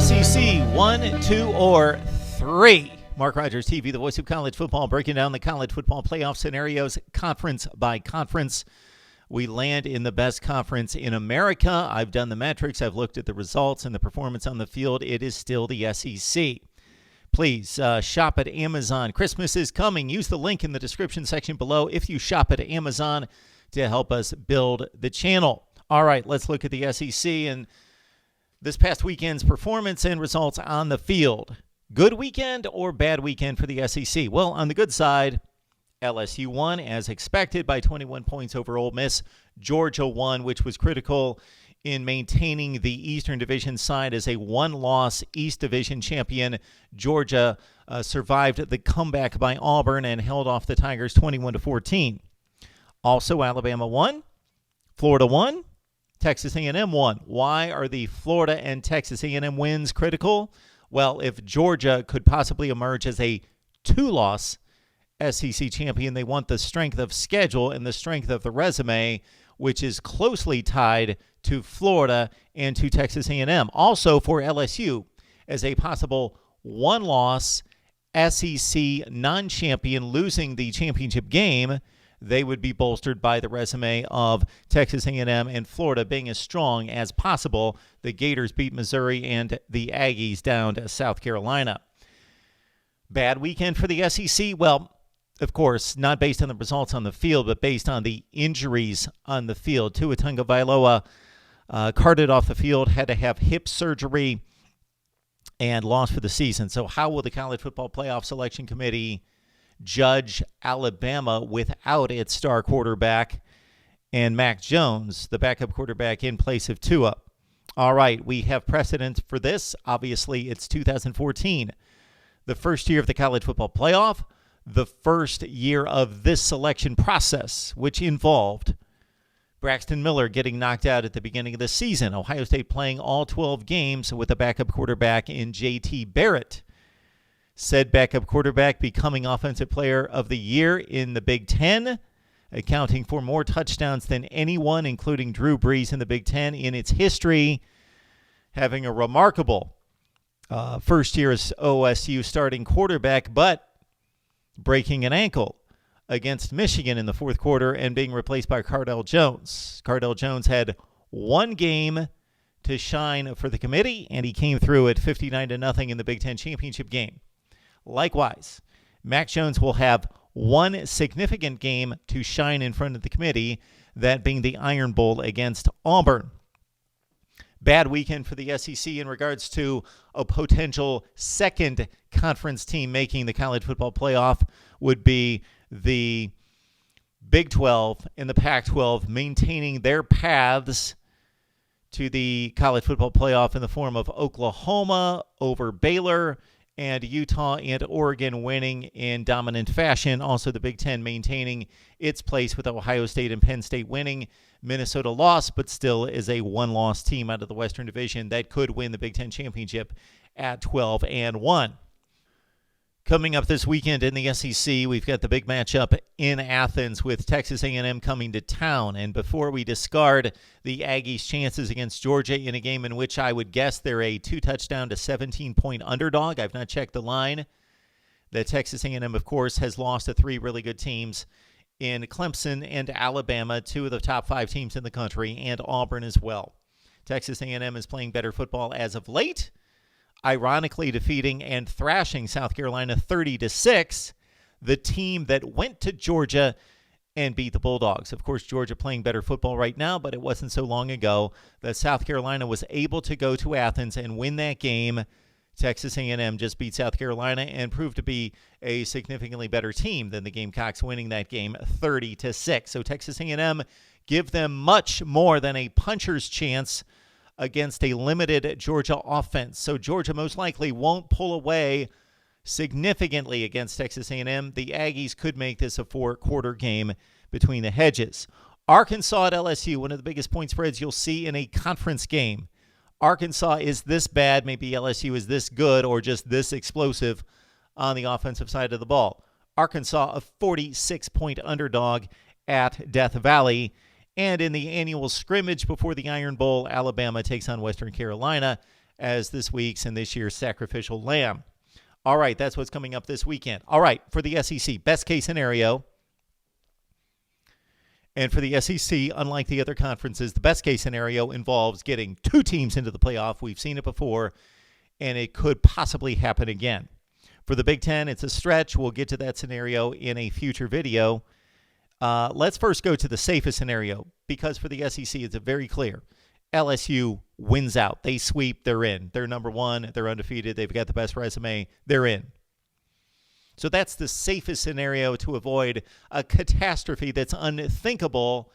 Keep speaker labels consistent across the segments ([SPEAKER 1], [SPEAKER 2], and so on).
[SPEAKER 1] SEC 1, 2, or 3. Mark Rogers TV, the voice of college football, breaking down the college football playoff scenarios conference by conference. We land in the best conference in America. I've done the metrics. I've looked at the results and the performance on the field. It is still the SEC. Please shop at Amazon. Christmas is coming. Use the link in the description section below if you shop at Amazon to help us build the channel. All right, let's look at the SEC and this past weekend's performance and results on the field. Good weekend or bad weekend for the SEC? Well, on the good side, LSU won as expected by 21 points over Ole Miss. Georgia won, which was critical in maintaining the Eastern Division side as a one-loss East Division champion. Georgia survived the comeback by Auburn and held off the Tigers 21-14. Also, Alabama won. Florida won. Texas A&M won. Why are the Florida and Texas A&M wins critical? Well, if Georgia could possibly emerge as a two-loss SEC champion, they want the strength of schedule and the strength of the resume, which is closely tied to Florida and to Texas A&M. Also for LSU, as a possible one-loss SEC non-champion losing the championship game, they would be bolstered by the resume of Texas A&M and Florida being as strong as possible. The Gators beat Missouri and the Aggies down to South Carolina. Bad weekend for the SEC? Well, of course, not based on the results on the field, but based on the injuries on the field. Tua Tagovailoa carted off the field, had to have hip surgery, and lost for the season. So how will the College Football Playoff Selection Committee judge Alabama without its star quarterback and Mac Jones, the backup quarterback in place of Tua? All right, we have precedent for this. Obviously, it's 2014, the first year of the College Football Playoff, the first year of this selection process, which involved Braxton Miller getting knocked out at the beginning of the season, Ohio State playing all 12 games with a backup quarterback in J.T. Barrett. Said backup quarterback becoming Offensive Player of the Year in the Big Ten, accounting for more touchdowns than anyone, including Drew Brees in the Big Ten in its history, having a remarkable first year as OSU starting quarterback, but breaking an ankle against Michigan in the fourth quarter and being replaced by Cardell Jones. Cardell Jones had one game to shine for the committee, and he came through at 59-0 in the Big Ten championship game. Likewise, Mac Jones will have one significant game to shine in front of the committee, that being the Iron Bowl against Auburn. Bad weekend for the SEC in regards to a potential second conference team making the college football playoff would be the Big 12 and the Pac-12 maintaining their paths to the college football playoff in the form of Oklahoma over Baylor, and Utah and Oregon winning in dominant fashion. Also, the Big Ten maintaining its place with Ohio State and Penn State winning. Minnesota lost, but still is a one-loss team out of the Western Division that could win the Big Ten championship at 12-1. Coming up this weekend in the SEC, we've got the big matchup in Athens with Texas A&M coming to town. And before we discard the Aggies' chances against Georgia in a game in which I would guess they're a 2-touchdown to 17-point underdog, I've not checked the line. The Texas A&M, of course, has lost to three really good teams in Clemson and Alabama, two of the top 5 teams in the country, and Auburn as well. Texas A&M is playing better football as of late, ironically defeating and thrashing South Carolina 30-6, the team that went to Georgia and beat the Bulldogs. Of course, Georgia playing better football right now, but it wasn't so long ago that South Carolina was able to go to Athens and win that game. Texas A&M just beat South Carolina and proved to be a significantly better team than the Gamecocks, winning that game 30-6. So Texas A&M give them much more than a puncher's chance against a limited Georgia offense. So Georgia most likely won't pull away significantly against Texas A&M. The Aggies could make this a 4-quarter game between the hedges. Arkansas at LSU, one of the biggest point spreads you'll see in a conference game. Arkansas is this bad, maybe LSU is this good, or just this explosive on the offensive side of the ball. Arkansas, a 46-point underdog at Death Valley. And in the annual scrimmage before the Iron Bowl, Alabama takes on Western Carolina. as this week's and this year's sacrificial lamb. All right, that's what's coming up this weekend. All right, for the SEC, best case scenario. And for the SEC, unlike the other conferences, the best case scenario involves getting 2 teams into the playoff. We've seen it before, and it could possibly happen again. For the Big Ten, it's a stretch. We'll get to that scenario in a future video. Let's first go to the safest scenario, because for the SEC, it's very clear. LSU wins out. They sweep. They're in. They're number 1. They're undefeated. They've got the best resume. They're in. So that's the safest scenario to avoid a catastrophe that's unthinkable,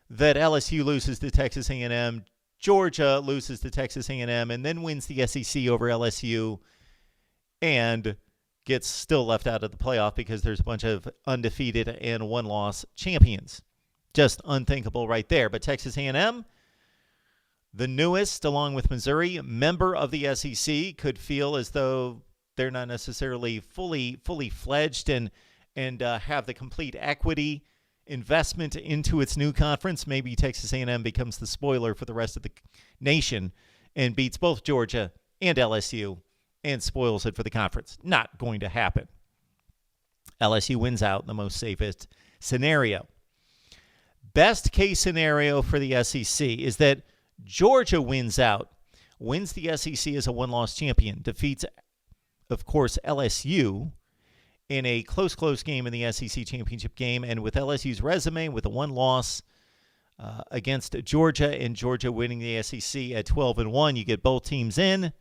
[SPEAKER 1] that LSU loses to Texas A&M, Georgia loses to Texas A&M, and then wins the SEC over LSU and gets still left out of the playoff because there's a bunch of undefeated and one-loss champions. Just unthinkable right there. But Texas A&M, the newest, along with Missouri, member of the SEC, could feel as though they're not necessarily fully fledged and have the complete equity investment into its new conference. Maybe Texas A&M becomes the spoiler for the rest of the nation and beats both Georgia and LSU and spoils it for the conference. Not going to happen. LSU wins out in the most safest scenario. Best case scenario for the SEC is that Georgia wins out, wins the SEC as a one-loss champion, defeats, of course, LSU in a close game in the SEC championship game. And with LSU's resume, with a one loss against Georgia and Georgia winning the SEC at 12-1, you get both teams in.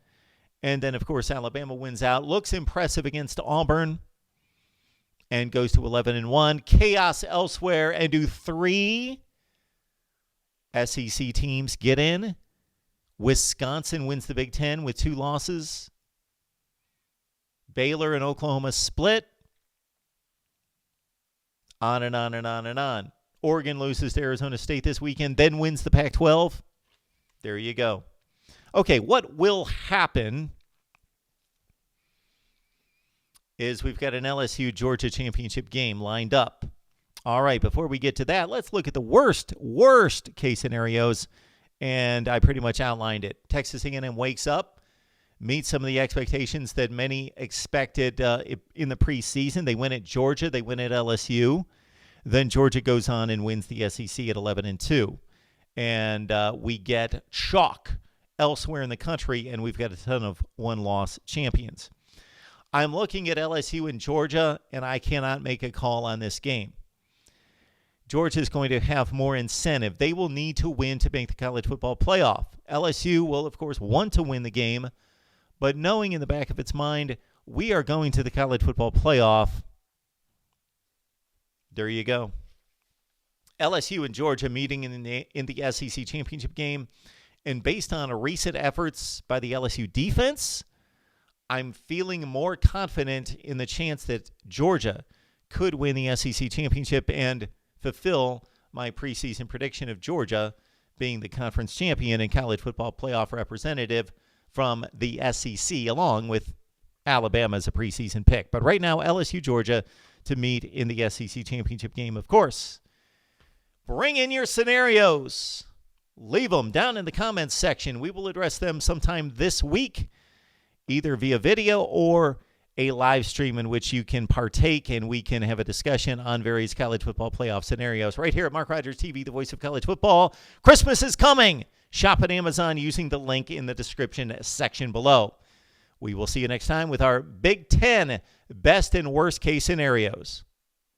[SPEAKER 1] And then, of course, Alabama wins out, looks impressive against Auburn, and goes to 11-1. Chaos elsewhere, and do 3 SEC teams get in? Wisconsin wins the Big Ten with 2 losses. Baylor and Oklahoma split. On and on and on and on. Oregon loses to Arizona State this weekend, then wins the Pac-12. There you go. Okay, what will happen is we've got an LSU-Georgia championship game lined up. All right, before we get to that, let's look at the worst case scenarios, and I pretty much outlined it. Texas A&M wakes up, meets some of the expectations that many expected in the preseason. They win at Georgia. They win at LSU. Then Georgia goes on and wins the SEC at 11-2. And we get chalk elsewhere in the country, and we've got a ton of one-loss champions. I'm looking at LSU and Georgia, and I cannot make a call on this game. Georgia is going to have more incentive. They will need to win to make the college football playoff. LSU will, of course, want to win the game, but knowing in the back of its mind, we are going to the college football playoff. There you go. LSU and Georgia meeting in the SEC championship game, and based on recent efforts by the LSU defense, I'm feeling more confident in the chance that Georgia could win the SEC championship and fulfill my preseason prediction of Georgia being the conference champion and college football playoff representative from the SEC, along with Alabama as a preseason pick. But right now, LSU, Georgia to meet in the SEC championship game, of course. Bring in your scenarios. Leave them down in the comments section. We will address them sometime this week, either via video or a live stream in which you can partake and we can have a discussion on various college football playoff scenarios right here at Mark Rogers TV, the voice of college football. Christmas is coming. Shop at Amazon using the link in the description section below. We will see you next time with our Big Ten best and worst case scenarios.